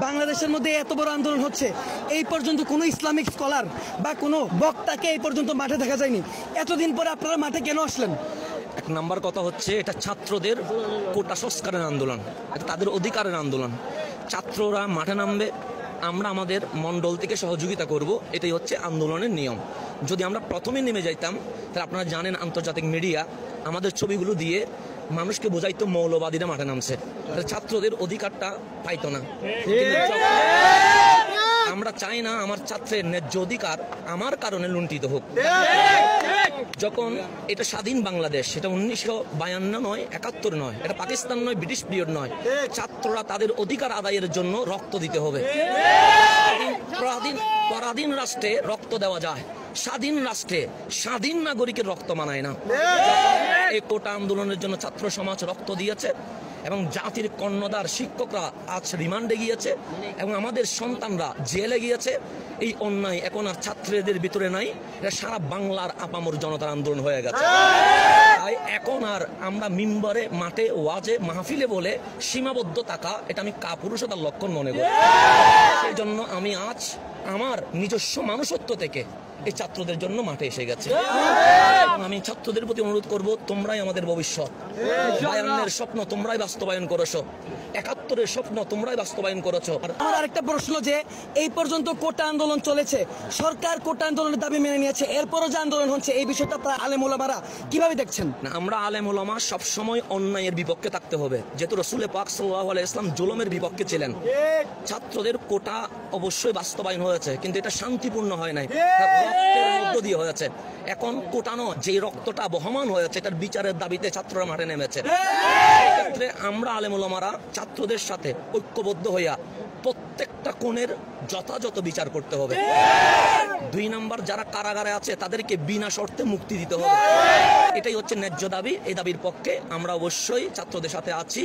বাংলাদেশের মধ্যে এত বড় আন্দোলন হচ্ছে, এই পর্যন্ত কোনো ইসলামিক স্কলার বা কোনো বক্তাকে এই পর্যন্ত মাঠে দেখা যায়নি। এতদিন পরে আপনারা মাঠে কেন আসলেন? এক নাম্বার কথা হচ্ছে, এটা ছাত্রদের কোটা সংস্কারের আন্দোলন, এটা তাদের অধিকারের আন্দোলন। ছাত্ররা মাঠে নামবে, আমরা আমাদের মণ্ডল থেকে সহযোগিতা করব, এটাই হচ্ছে আন্দোলনের নিয়ম। যদি আমরা প্রথমে নেমে যাইতাম, তাহলে আপনারা জানেন আন্তর্জাতিক মিডিয়া আমাদের ছবিগুলো দিয়ে মানুষকে বোঝাইতো মৌলবাদীরা মাঠে নামছে, তাহলে ছাত্রদের অধিকারটা পাইতো না। আমরা চাই না আমার ছাত্রের ন্যায্য অধিকার আমার কারণে লুণ্ঠিত হোক। যখন এটা স্বাধীন বাংলাদেশ, এটা 1952 নয়, 71 নয়, এটা পাকিস্তান নয়, ব্রিটিশ পিরিয়ড নয়। ছাত্ররা তাদের অধিকার আদায়ের জন্য রক্ত দিতে হবে। পরাধীন রাষ্ট্রে রক্ত দেওয়া যায়, স্বাধীন রাষ্ট্রে স্বাধীন নাগরিকের রক্ত মানায় না। এই কোটা আন্দোলনের জন্য ছাত্র সমাজ রক্ত দিয়েছে এবং জাতির কর্ণধার শিক্ষকরা আজ রিমান্ডে গিয়েছে এবং আমাদের সন্তানরা জেলে গিয়েছে। এই অন্যায় এখন আর ছাত্রদের ভিতরে নাই, এটা সারা বাংলার আপামর জনতার আন্দোলন হয়ে গেছে। তাই এখন আর আমরা মিম্বরে, মাঠে, ওয়াজে, মাহফিলে বলে সীমাবদ্ধ থাকা, এটা আমি কাপুরুষতার লক্ষণ মনে করি। সেই জন্য আমি আজ আমার নিজস্ব মানুষত্ব থেকে এই ছাত্রদের জন্য মাঠে এসে গেছে। আমি ছাত্রদের প্রতি অনুরোধ করব, তোমরাই আমাদের ভবিষ্যৎ। 52-এর স্বপ্ন তোমরাই বাস্তবায়ন করেছো, 71-এর স্বপ্ন তোমরাই বাস্তবায়ন করেছো। আমার আরেকটা প্রশ্ন, যে এই পর্যন্ত কোটা আন্দোলন চলেছে, সরকার কোটা আন্দোলনের দাবি মেনে নিয়েছে, এরপরও যে আন্দোলন হচ্ছে, এই বিষয়টা আপনারা আলেম ওলামারা কিভাবে দেখছেন? না, আমরা আলেম ওলামা সবসময় অন্যায়ের বিপক্ষে থাকতে হবে, যেহেতু রাসূল পাক সাল্লাল্লাহু আলাইহি ওয়াসাল্লাম জুলুমের বিপক্ষে ছিলেন। ছাত্রদের কোটা অবশ্যই বাস্তবায়ন হয়েছে, কিন্তু এটা শান্তিপূর্ণ হয় নাই, রক্তের মধ্য দিয়ে হয়েছে। এখন কোটানো যে রক্তটা বহমান হয়েছে, এটার বিচারের দাবিতে ছাত্ররা মাঠে নেমেছে। এক্ষেত্রে আমরা আলেম ওলামারা ছাত্রদের সাথে ঐক্যবদ্ধ হইয়া প্রত্যেকটা কোণের যথাযথ বিচার করতে হবে। 2 নাম্বার, যারা কারাগারে আছে তাদেরকে বিনা শর্তে মুক্তি দিতে হবে। এটাই হচ্ছে ন্যায্য দাবি। এই দাবির পক্ষে আমরা অবশ্যই ছাত্রদের সাথে আছি।